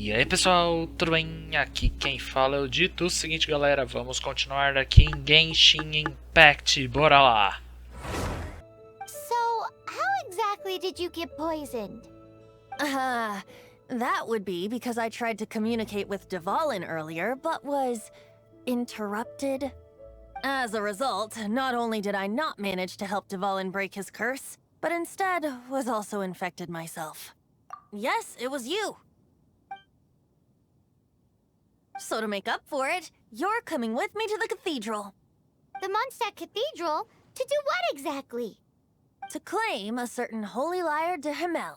E aí pessoal, tudo bem? Aqui quem fala é o Ditto. Seguinte galera, vamos continuar aqui em Genshin Impact, bora lá! So, how exactly did you get poisoned? That would be because I tried to communicate with Dvalin earlier, but was interrupted. As a result, not only did I not manage to help Dvalin break his curse, but instead was also infected myself. Yes, it was you. So to make up for it, you're coming with me to the cathedral. The Mondstadt Cathedral? To do what exactly? To claim a certain holy Lira der Himmel.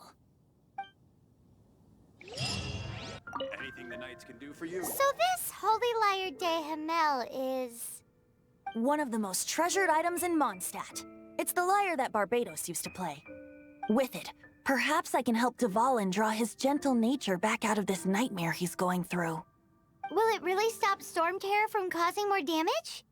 Anything the knights can do for you. So this holy Lira der Himmel is... one of the most treasured items in Mondstadt. It's the lyre that Barbados used to play. With it, perhaps I can help Dvalin draw his gentle nature back out of this nightmare he's going through. Will it really stop Stormterror from causing more damage?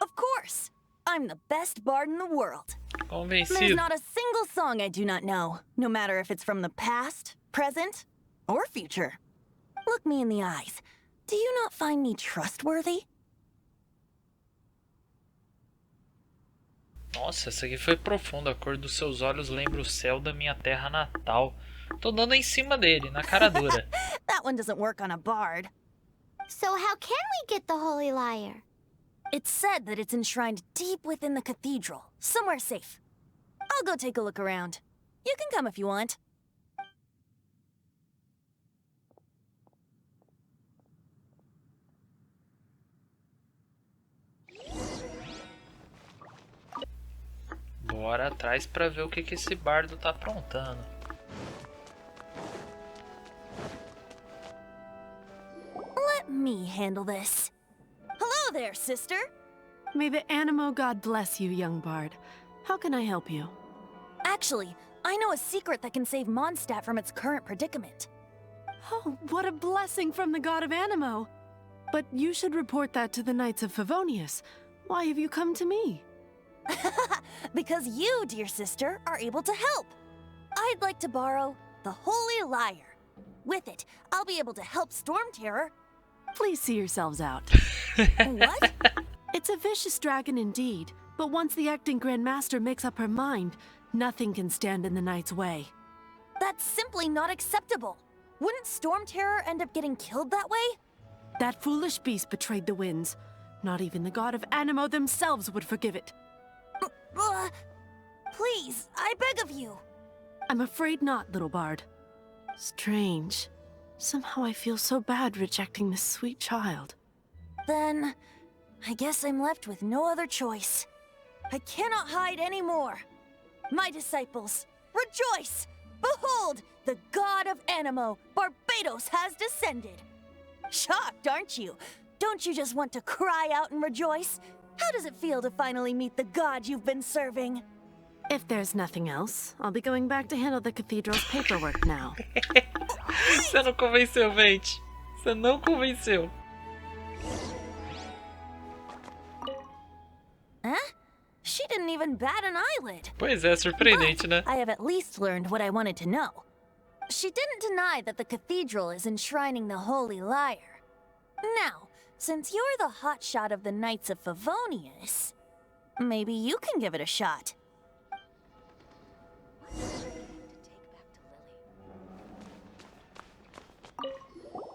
Of course! I'm the best bard in the world. There's Convencido. not a single song I do not know, no matter if it's from the past, present, or future. Look me in the eyes. Do you not find me trustworthy? Nossa, essa aqui foi profunda. A cor dos seus olhos lembra o céu da minha terra natal. Tô dando em cima dele, na cara dura. That one doesn't work on a bard. So how can we get the holy Lyre? It's said that it's enshrined deep within the cathedral, somewhere safe. I'll go take a look around. You can come if you want. Bora atrás pra ver o que esse bardo tá aprontando. Let me handle this. Hello there, sister. May the Animo God bless you, young bard. How can I help you? Actually, I know a secret that can save Mondstadt from its current predicament. Oh, what a blessing from the god of Animo! But you should report that to the Knights of Favonius. Why have you come to me? Because you, dear sister, are able to help. I'd like to borrow the Holy Lyre. With it, I'll be able to help Stormterror. Please see yourselves out. What? It's a vicious dragon indeed, but once the acting Grand Master makes up her mind, nothing can stand in the Knight's way. That's simply not acceptable. Wouldn't Stormterror end up getting killed that way? That foolish beast betrayed the winds. Not even the god of Animo themselves would forgive it. Please, I beg of you. I'm afraid not, little bard. Strange. Somehow I feel so bad rejecting this sweet child. Then, I guess I'm left with no other choice. I cannot hide anymore. My disciples, rejoice! Behold, the god of Animo, Barbados, has descended. Shocked, aren't you? Don't you just want to cry out and rejoice? How does it feel to finally meet the god you've been serving? If there's nothing else, I'll be going back to handle the cathedral's paperwork now. Você não convenceu, Venti. Você não convenceu. Huh? She didn't even bat an eyelid. Pois é, surpreendente, né? I have at least learned what I wanted to know. She didn't deny that the cathedral is enshrining the Holy Lyre. Now, since you're the hotshot of the Knights of Favonius, maybe you can give it a shot.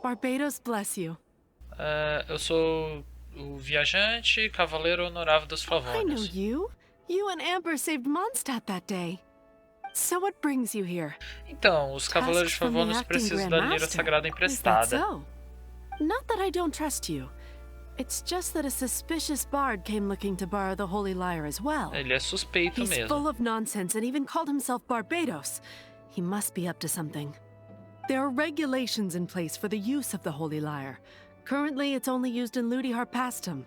Barbados bless you. Eu sou o viajante, cavaleiro honorável dos I know Favonius. you. You and Amber saved Mondstadt that day. So what brings you here? Então, os cavaleiros de Tasks from the Favonius acting precisam Grand da Lira Master. Sagrada Is that emprestada. so? Not that I don't trust you. It's just that a suspicious bard came looking to borrow the Holy Lyre as well. Ele é suspeito He's mesmo. full of nonsense and even called himself Barbados. He must be up to something. There are regulations in place for the use of the Holy Lyre. Currently, it's only used in Ludi Harpastum.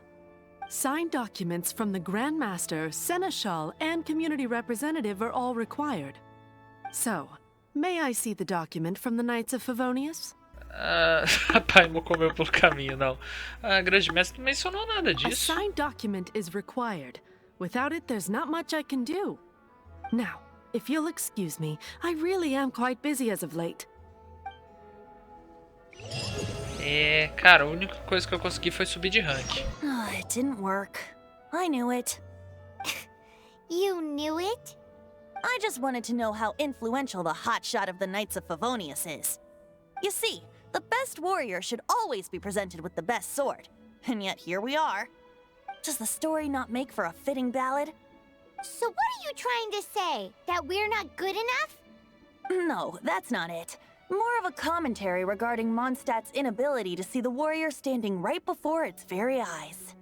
Signed documents from the Grand Master, Seneschal, and community representative are all required. So, may I see the document from the Knights of Favonius? Rapaz, não comeu pelo caminho, não. A grande mestre não mencionou nada A disso. signed document is required. Without it, there's not much I can do. Now, if you'll excuse me, I really am quite busy as of late. Cara, a única coisa que eu consegui foi subir de rank. It didn't work. I knew it. You knew it? I just wanted to know how influential the hotshot of the Knights of Favonius is. You see, the best warrior should always be presented with the best sword. And yet here we are. Does the story not make for a fitting ballad? So what are you trying to say? That we're not good enough? No, that's not it. More of a commentary regarding Mondstadt's inability to see the warrior standing right before its very eyes.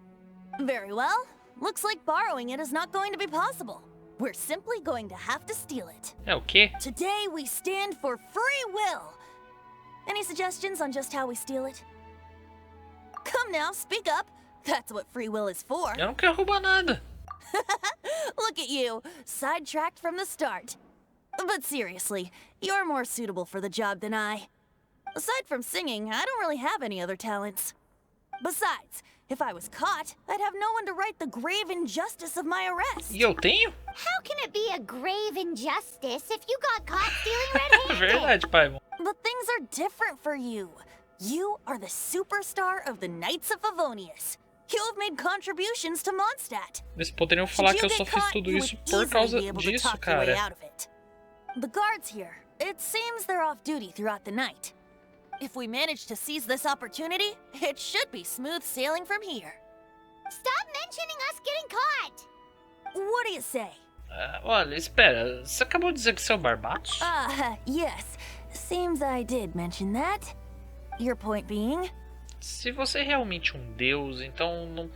Very well. Looks like borrowing it is not going to be possible. We're simply going to have to steal it. É o quê? Today we stand for free will. Any suggestions on just how we steal it? Come now, speak up. That's what free will is for. Eu não quero roubar nada. Look at you, sidetracked from the start. But seriously, you're more suitable for the job than I. Aside from singing, I don't really have any other talents. Besides, if I was caught, I'd have no one to right the grave injustice of my arrest. E eu tenho? How can it be a grave injustice if you got caught stealing red-handed? Verdade, pai. But things are different for you. You are the superstar of the Knights of Favonius. You have made contributions to Mondstadt. Eles poderiam falar que eu só fiz tudo isso por causa disso, cara. The guards here, it seems they're off duty throughout the night. If we manage to seize this opportunity, it should be smooth sailing from here. Stop mentioning us getting caught! What do you say? Olha, espera. Você acabou de dizer que seu barbatos? Yes. Seems I did mention that. Your point being? Se você é realmente um deus, então não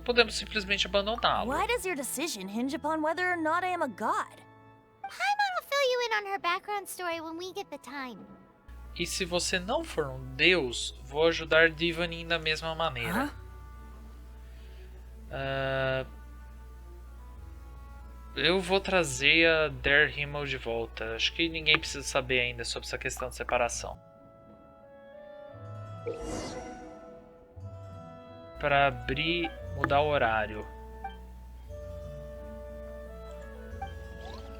podemos simplesmente abandoná-lo. Why does your decision hinge upon whether or not I am a god? Paimon will fill you in on her background story when we get the time. E se você não for um deus, vou ajudar Dvalin da mesma maneira. Eu vou trazer a der Himmel de volta. Acho que ninguém precisa saber ainda sobre essa questão de separação. Para abrir, mudar o horário.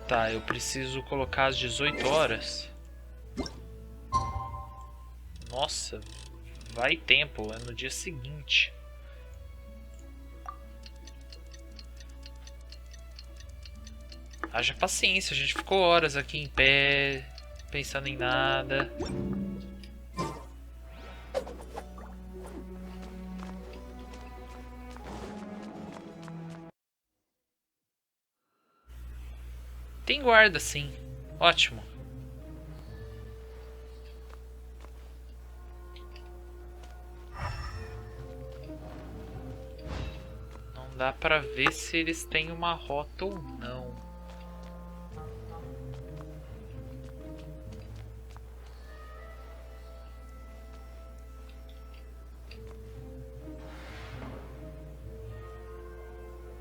Tá, eu preciso colocar às 18 horas. Nossa, vai tempo, é no dia seguinte. Haja paciência, a gente ficou horas aqui em pé, pensando em nada. Tem guarda, sim. Ótimo. Não dá pra ver se eles têm uma rota ou não.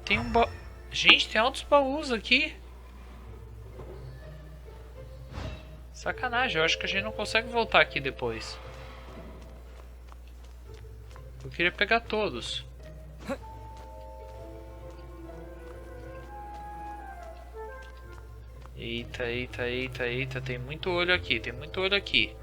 Tem um baú. Gente, tem altos baús aqui. Sacanagem, eu acho que a gente não consegue voltar aqui depois. Eu queria pegar todos. Eita, eita, eita, eita. Tem muito olho aqui, tem muito olho aqui.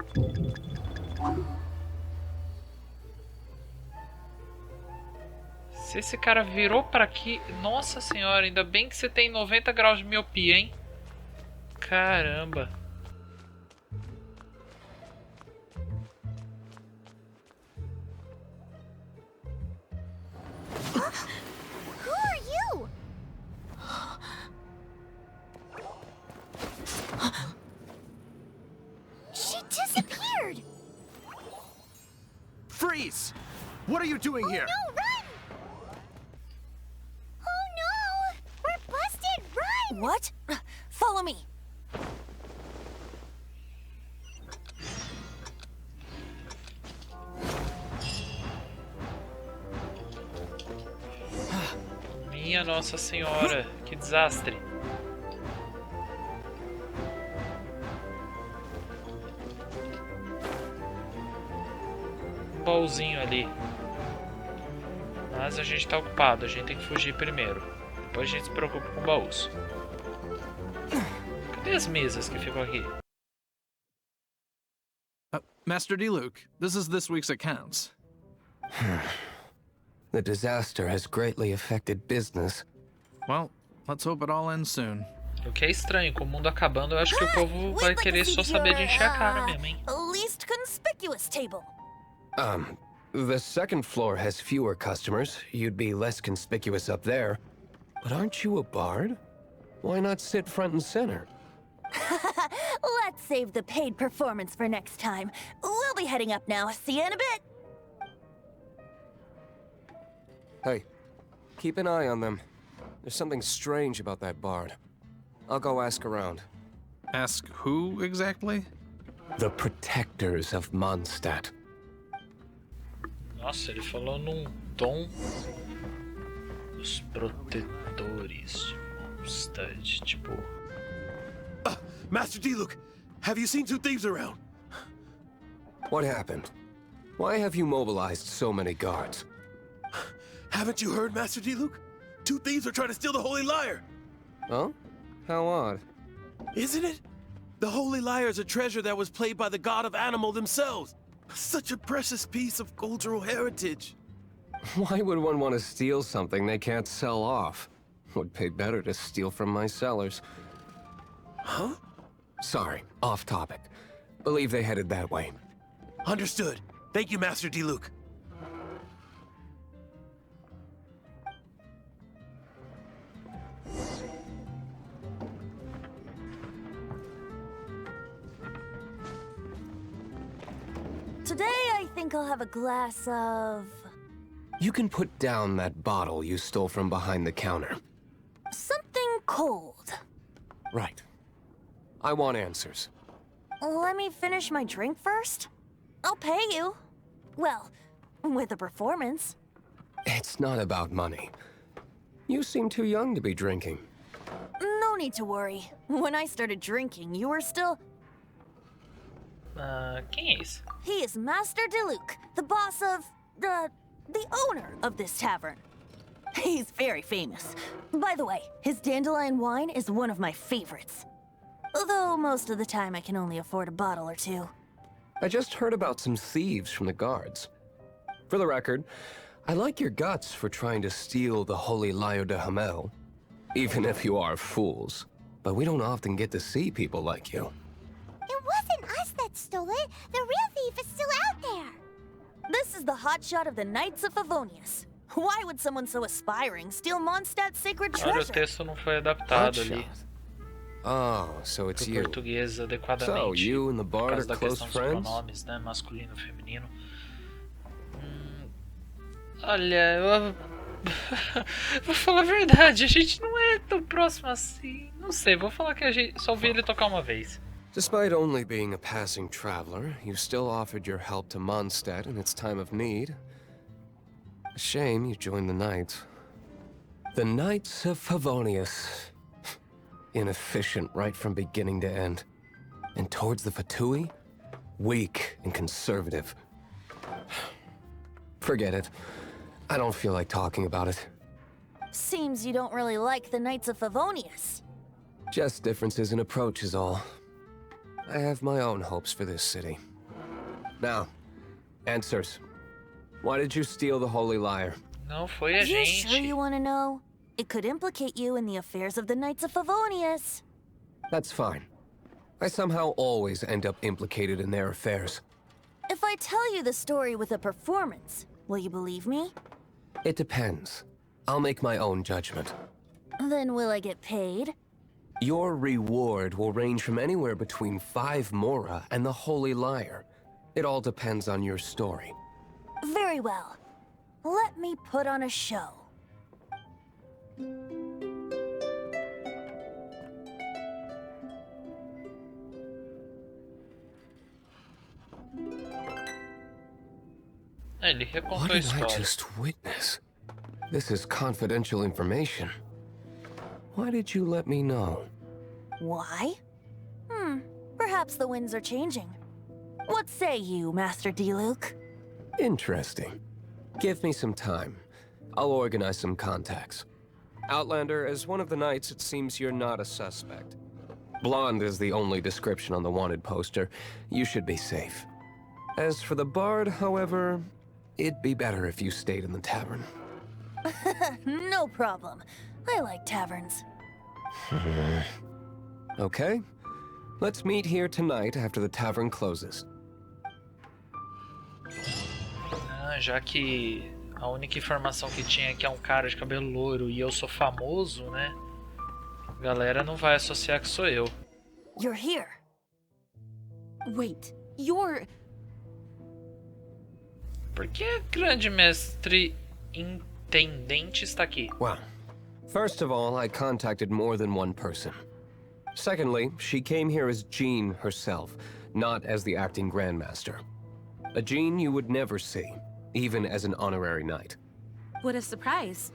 Se esse cara virou pra aqui... Nossa senhora, ainda bem que você tem 90 graus de miopia, hein? Caramba. Who are you? She disappeared! Freeze! What are you doing here? No, run! Oh no! We're busted! Run! What? Follow me. Minha Nossa Senhora, que desastre. Um baúzinho ali. Mas a gente tá ocupado, a gente tem que fugir primeiro. Depois a gente se preocupa com baús. Cadê as mesas que ficam aqui? Master D-Luke, this is this week's accounts. The disaster has greatly affected business. Well, let's hope it all ends soon. O que é estranho, com o mundo acabando, eu acho que o povo vai querer só saber de encher a cara mesmo, hein? Least conspicuous table. The second floor has fewer customers. You'd be less conspicuous up there. But aren't you a bard? Why not sit front and center? Let's save the paid performance for next time. We'll be heading up now. See you in a bit. Hey, keep an eye on them. There's something strange about that bard. I'll go ask around. Ask who exactly? The protectors of Mondstadt. Nossa, ele falou num tom. Os protetores de Mondstadt, tipo. Master D-Luke, have you seen two thieves around? What happened? Why have you mobilized so many guards? Haven't you heard, Master D-Luke? Two thieves are trying to steal the Holy Lyre. Oh? How odd. Isn't it? The Holy Lyre is a treasure that was played by the god of animal themselves. Such a precious piece of cultural heritage. Why would one want to steal something they can't sell off? Would pay better to steal from my sellers. Huh? Sorry, off topic. Believe they headed that way. Understood. Thank you, Master D-Luke. Today, I think I'll have a glass of... You can put down that bottle you stole from behind the counter. something cold. Right. I want answers. Let me finish my drink first. I'll pay you. Well, with a performance. It's not about money. You seem too young to be drinking. No need to worry. When I started drinking, you were still... Quem é esse? He is Master Diluc, the boss of... the owner of this tavern. He's very famous. By the way, his dandelion wine is one of my favorites. Although most of the time I can only afford a bottle or two. I just heard about some thieves from the guards. For the record, I like your guts for trying to steal the Holy Lyre de Himmel. Even if you are fools. But we don't often get to see people like you. It wasn't us that stole it. The real thief is still out there. This is the hotshot of the Knights of Favonius. Why would someone so aspiring steal Mondstadt's sacred Olha, o treasure? texto não foi adaptado ali Hotshot. Oh, so it's pro you. português adequadamente. So, you and the Por bard causa are da close questão dos friends? pronomes, né? Masculino, feminino. Olha, eu... vou falar a verdade, a gente não é tão próximo assim. Não sei, vou falar que a gente só ouvi ele tocar uma vez. Despite only being a passing traveler, you still offered your help to Mondstadt in its time of need. A shame you joined the Knights. The Knights of Favonius. Inefficient right from beginning to end. And towards the Fatui, weak and conservative. Forget it. I don't feel like talking about it. Seems you don't really like the Knights of Favonius. Just differences in approach is all. I have my own hopes for this city. Now, answers. Why did you steal the Holy Lyre? Não foi a You gente. sure you want to know? It could implicate you in the affairs of the Knights of Favonius. That's fine. I somehow always end up implicated in their affairs. If I tell you the story with a performance, will you believe me? It depends. I'll make my own judgment. Then will I get paid? Your reward will range from anywhere between 5 mora and the Holy Lyre. It all depends on your story. Very well. Let me put on a show. Ele What recontou a did I história. just witness? This is confidential information. Why did you let me know? Why? Perhaps the winds are changing. What say you, Master Diluc? Interesting. Give me some time. I'll organize some contacts. Outlander, as one of the knights, it seems you're not a suspect. Blonde is the only description on the wanted poster. You should be safe. As for the bard, however, it'd be better if you stayed in the tavern. No problem. I like taverns. Okay. Let's meet here tonight after the tavern closes. Ah, já que a única informação que tinha é que é um cara de cabelo loiro e eu sou famoso, né? A galera não vai associar que sou eu. You're here. Wait, you're... Por que a grande mestre intendente está aqui? Well, first of all, I contacted more than one person. Secondly, she came here as Jean herself, not as the acting Grandmaster. A Jean you would never see, even as an honorary knight. What a surprise.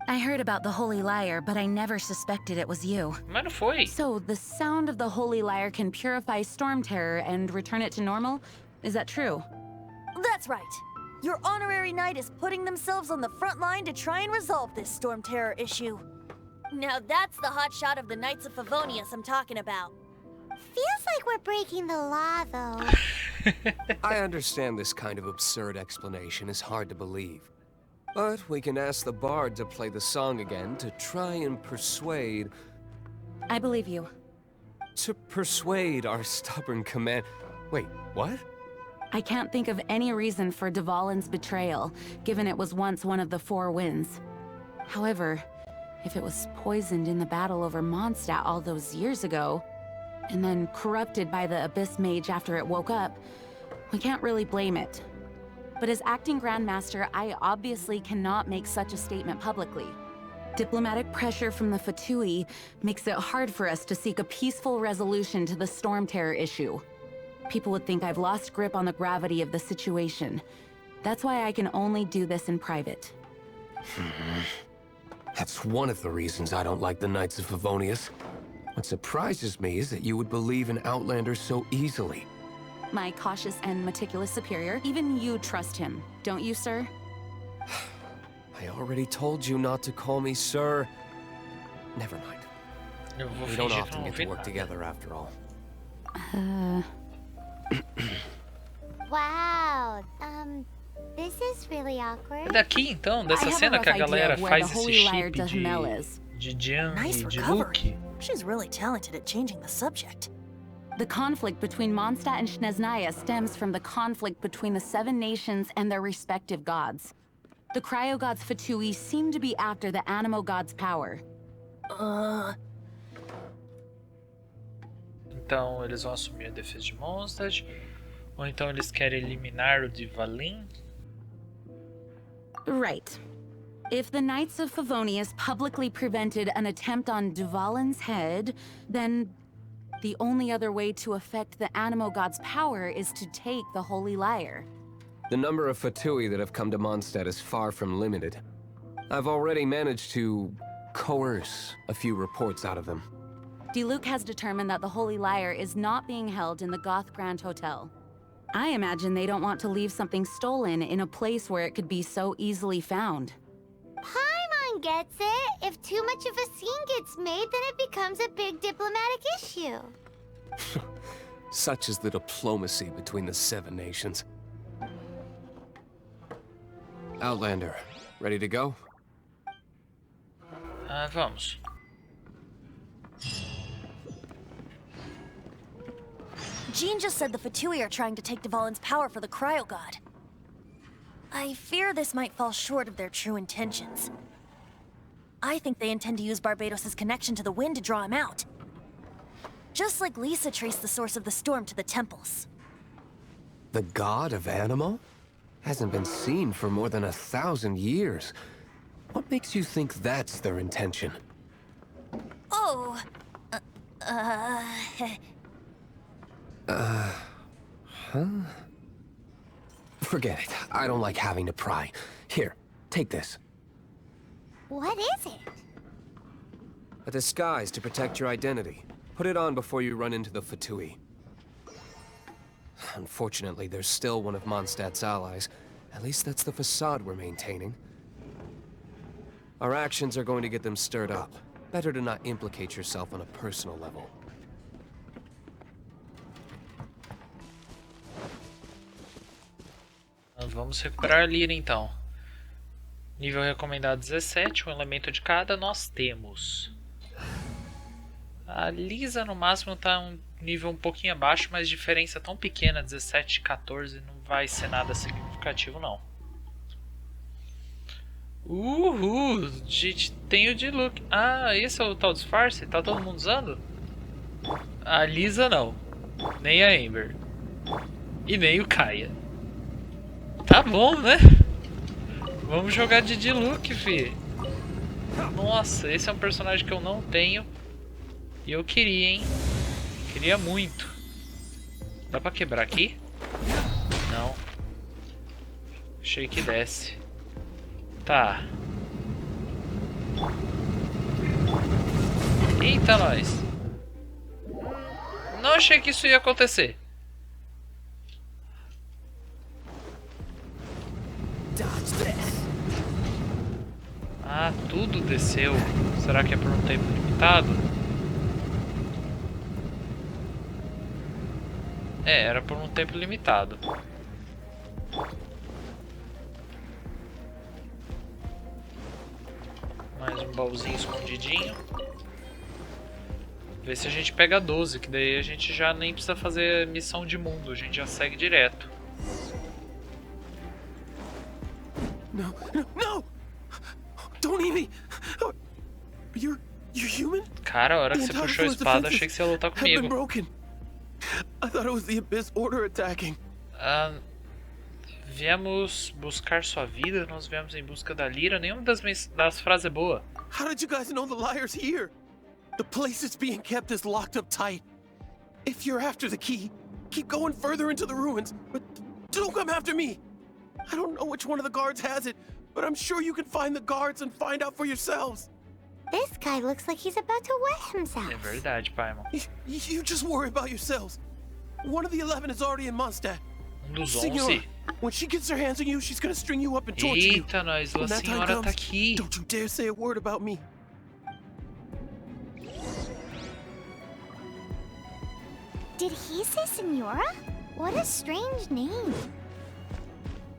I heard about the Holy Lyre, but I never suspected it was you. Mas não foi. So, the sound of the Holy Lyre can purify Stormterror and return it to normal? Is that true? That's right. Your honorary knight is putting themselves on the front line to try and resolve this Stormterror issue. Now that's the hot shot of the Knights of Favonius I'm talking about. Feels like we're breaking the law, though. I understand this kind of absurd explanation is hard to believe. But we can ask the bard to play the song again to try and persuade... I believe you. To persuade our stubborn command... Wait, what? I can't think of any reason for Dvalin's betrayal, given it was once one of the Four Winds. However, if it was poisoned in the battle over Mondstadt all those years ago, and then corrupted by the Abyss Mage after it woke up, we can't really blame it. But as acting Grandmaster, I obviously cannot make such a statement publicly. Diplomatic pressure from the Fatui makes it hard for us to seek a peaceful resolution to the Stormterror issue. People would think I've lost grip on the gravity of the situation. That's why I can only do this in private. That's one of the reasons I don't like the Knights of Favonius. What surprises me is that you would believe in Outlanders so easily. My cautious and meticulous superior, even you trust him, don't you, sir? I already told you not to call me sir. Never mind. Eu vou We don't fingir que often não get to ouvi work nada. together after all. Wow. This is really É awkward. daqui então, I dessa have a cena rough que a idea galera of where faz the esse Holy Lyre chip de Himmel is. de Jean Nice e de recovery. Luke. She's really talented at changing the subject. The conflict between Mondstadt and Snezhnaya stems from the conflict between the Seven Nations and their respective gods. The cryo-gods Fatui seem to be after the Animo god's power. Então eles vão assumir a defesa de Mondstadt, ou então eles querem eliminar o Dvalin. Right. If the Knights of Favonius publicly prevented an attempt on Dvalin's head, then the only other way to affect the Animo god's power is to take the Holy Lyre. The number of Fatui that have come to Mondstadt is far from limited. I've already managed to coerce a few reports out of them. Diluc has determined that the Holy Lyre is not being held in the Goth Grand Hotel. I imagine they don't want to leave something stolen in a place where it could be so easily found. Paimon gets it. If too much of a scene gets made, then it becomes a big diplomatic issue. Such is the diplomacy between the Seven Nations. Outlander, ready to go? Vamos. Jean just said the Fatui are trying to take Dvalin's power for the Cryo God. I fear this might fall short of their true intentions. I think they intend to use Barbados' connection to the wind to draw him out. Just like Lisa traced the source of the storm to the temples. The god of Animo? Hasn't been seen for more than 1,000 years. What makes you think that's their intention? Oh, Forget it. I don't like having to pry. Here, take this. What is it? A disguise to protect your identity. Put it on before you run into the Fatui. Unfortunately, there's still one of Mondstadt's allies. At least that's the facade we're maintaining. Our actions are going to get them stirred up. Better to not implicate yourself on a personal level. Vamos recuperar a Lira então. Nível recomendado 17, um elemento de cada nós temos. A Lisa no máximo está um nível um pouquinho abaixo, mas diferença tão pequena, 17 e 14, não vai ser nada significativo não. Uhul, gente, tem o de look. Ah, esse é o tal disfarce? Tá todo mundo usando? A Lisa não, nem a Amber. E nem o Kaia. Tá bom, né? Vamos jogar de Diluc, fi. Nossa, esse é um personagem que eu não tenho. E eu queria, hein? Queria muito. Dá pra quebrar aqui? Não. Achei que desce. Tá. Eita, nós. Não achei que isso ia acontecer. Ah, tudo desceu. Será que é por um tempo limitado? É, era por um tempo limitado. Mais um baúzinho escondidinho. Vê se a gente pega 12, que daí a gente já nem precisa fazer missão de mundo, a gente já segue direto. No, no, no! Don't eat me! You're human? Cara, a hora que você puxou a espada, achei que você ia lutar comigo. I thought it was the Abyss Order attacking. Viemos buscar sua vida, nós viemos em busca da Lira. Nenhuma das frases é boa. How did you guys know the liar's here? The place it's being kept is locked up tight. If you're after the key, keep going further into the ruins, but don't come after me. I don't know which one of the guards has it, but I'm sure you can find the guards and find out for yourselves. This guy looks like he's about to wet himself. É verdade, Paimon. You just worry about yourselves. One of the 11 is already in Mondstadt. Dos Senhora, 11? when she gets her hands on you, she's gonna string you up and torture you. Eita, nós, When a that time senhora comes, tá aqui. don't you dare say a word about me. Did he say Senora? What a strange name.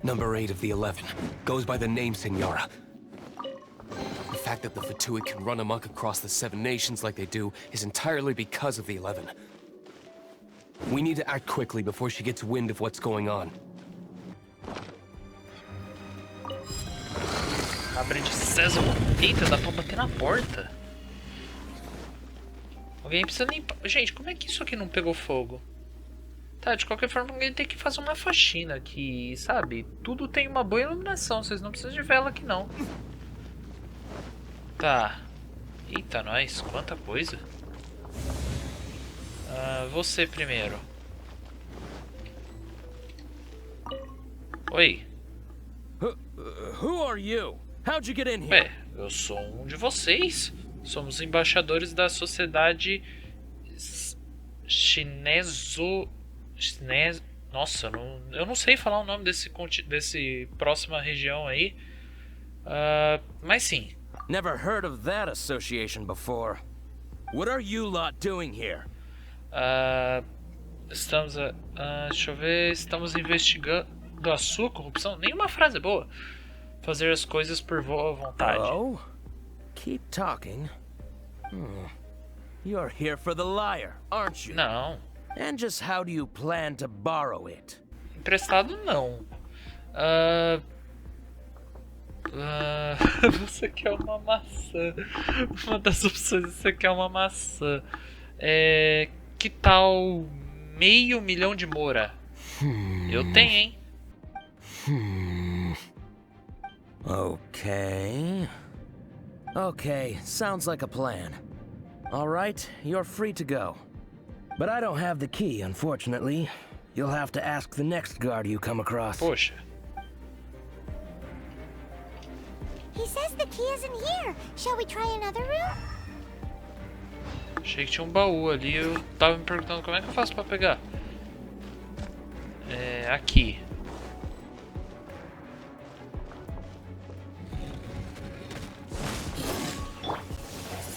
Number 8 of the 11 goes by the name Senora. The fact that the Fatuit can run amok across the 7 nations like they do is entirely because of the 11. We need to act quickly before she gets wind of what's going on. Abre de sésamo. Eita, dá pra bater na porta. Alguém precisa limpar. Gente, como é que isso aqui não pegou fogo? Tá, de qualquer forma, alguém tem que fazer uma faxina aqui, sabe? Tudo tem uma boa iluminação, vocês não precisam de vela aqui não. Tá. Eita, nós, quanta coisa. Você primeiro. Oi. Who are you? How'd you get in here? Ué, eu sou um de vocês. Somos embaixadores da sociedade Nossa, eu não sei falar o nome desse próxima região aí. Mas sim. Never heard of that association before. What are you lot doing here? Deixa eu ver. Estamos investigando a sua corrupção. Nenhuma frase é boa. Fazer as coisas por boa vontade. Oh? Keep talking. You're here for the lyre, aren't you? Não. And just how do you plan to borrow it? Emprestado não. Você quer uma maçã. Uma das opções você quer uma maçã. Que tal $500 mil de mora? Eu tenho, hein? Okay, sounds like a plan. All right, you're free to go. But I don't have the key, unfortunately. You'll have to ask the next guard you come across. Poxa. He says the key isn't here. Shall we try another room? Achei que tinha um baú ali. Eu tava me perguntando como é que eu faço pra pegar. Aqui.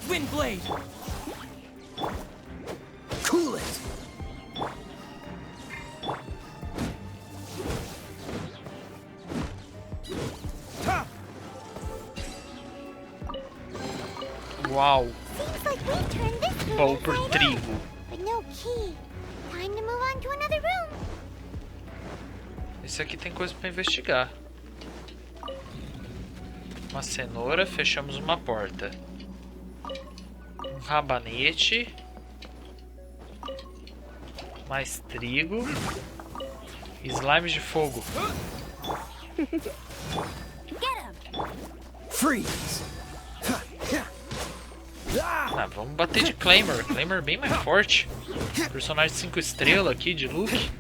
Windblade! Cool it! Uau. Seems like we've turned this room Pão por inside trigo. out, but no key. Time to move on to another room. Esse aqui tem coisa pra investigar. Uma cenoura, fechamos uma porta. Um rabanete. Mais trigo. Slime de fogo. Freeze! Ah, vamos bater de Claymore. Claymore bem mais forte. Personagem 5 estrelas aqui de Luke.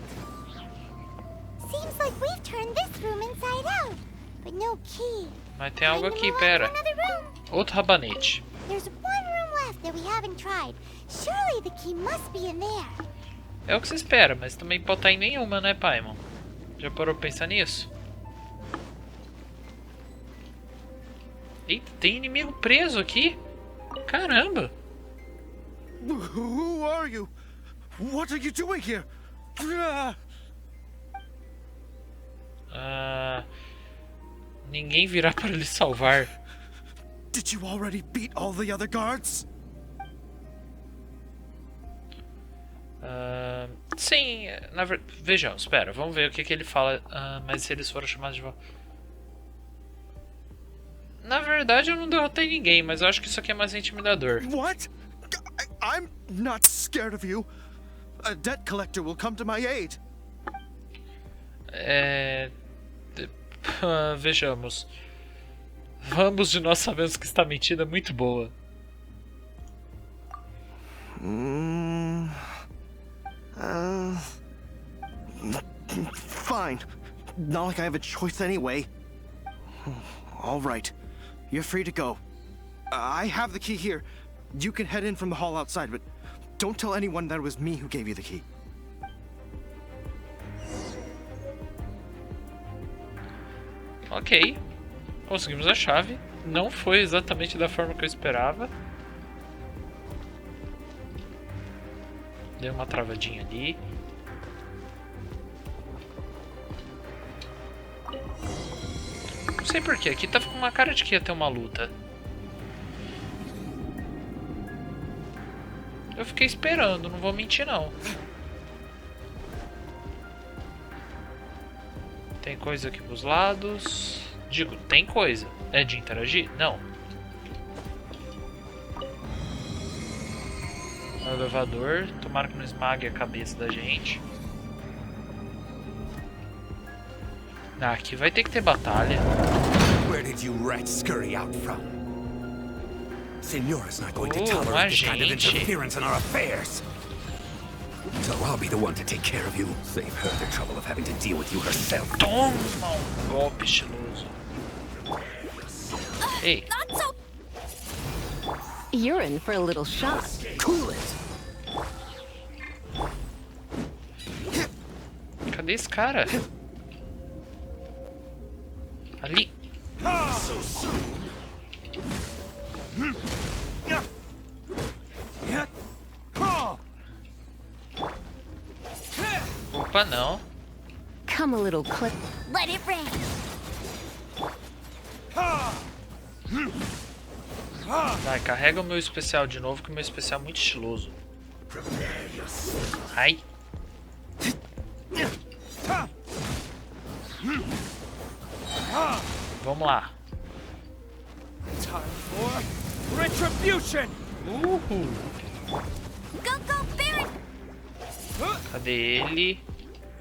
Seems like we've turned this room inside out, but no key. Mas tem algo Time to aqui, move on pera. to another room. Outro rabanete. There's one room left that we haven't tried. Surely the key must be in there. É o que você espera, mas também pode estar em nenhuma, né, Paimon? Já parou pra pensar nisso? Eita, tem inimigo preso aqui. Caramba. Who are you? What are you doing here? Ninguém virá para lhe salvar. Did you already beat all the other guards? Sim, na verdade. Vejamos, espera, vamos ver o que ele fala. Mas se eles foram chamados de volta. Na verdade, eu não derrotei ninguém, mas eu acho que isso aqui é mais intimidador. What? I'm not scared of you. A debt collector will come to my aid. Vejamos. Ambos de nós sabemos que está mentindo é muito boa. Fine. Not like I have a choice anyway. All right. You're free to go. I have the key here. You can head in from the hall outside, but don't tell anyone that it was me who gave you the key. Ok. Conseguimos a chave. Não foi exatamente da forma que eu esperava. Deu uma travadinha ali. Não sei porquê, aqui tava com uma cara de que ia ter uma luta. Eu fiquei esperando, não vou mentir não. Tem coisa aqui pros lados. Digo, tem coisa. É de interagir? Não. O elevador. Tomara que não esmague a cabeça da gente. Ah, aqui vai ter que ter batalha. Where did you rats scurry out from? Señora's not going to tolerate this kind of interference in our affairs. So I'll be the one to take care of you. Save her the trouble of having to deal with you herself. Toma golpe estiloso. Ei. You're in for a little shock. Cool it. Cadê esse cara? Ali. Opa, não. Come a little clip. Let it rain. Vai, carrega o meu especial de novo, que o meu especial é muito estiloso. Ai. Vamos lá. Retribution! Go, go, Baron! Cadê ele?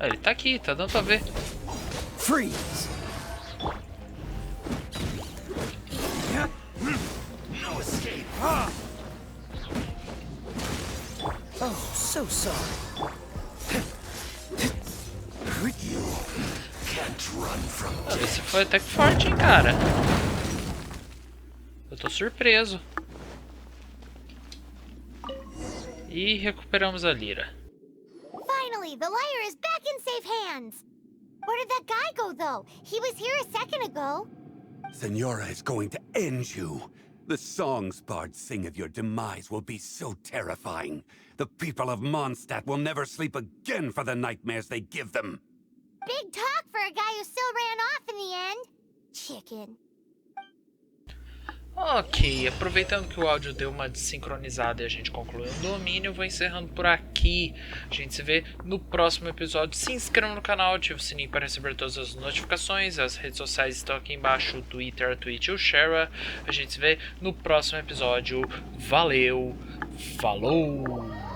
Ah, ele tá aqui, tá dando pra ver. Freeze! No escape. Oh, so sorry. You can't run from Esse foi até que forte, hein, cara. Eu tô surpreso. E recuperamos a Lira. Finally, the lyre is back in safe hands. Where did that guy go, though? He was here a second ago. Senora is going to end you. The songs bards sing of your demise will be so terrifying. The people of Mondstadt will never sleep again for the nightmares they give them. Big talk for a guy who still ran off in the end. Chicken. Ok, aproveitando que o áudio deu uma desincronizada e a gente concluiu o domínio, eu vou encerrando por aqui. A gente se vê no próximo episódio. Se inscreva no canal, ative o sininho para receber todas as notificações. As redes sociais estão aqui embaixo, o Twitter, a Twitch e o Share. A gente se vê no próximo episódio. Valeu, falou!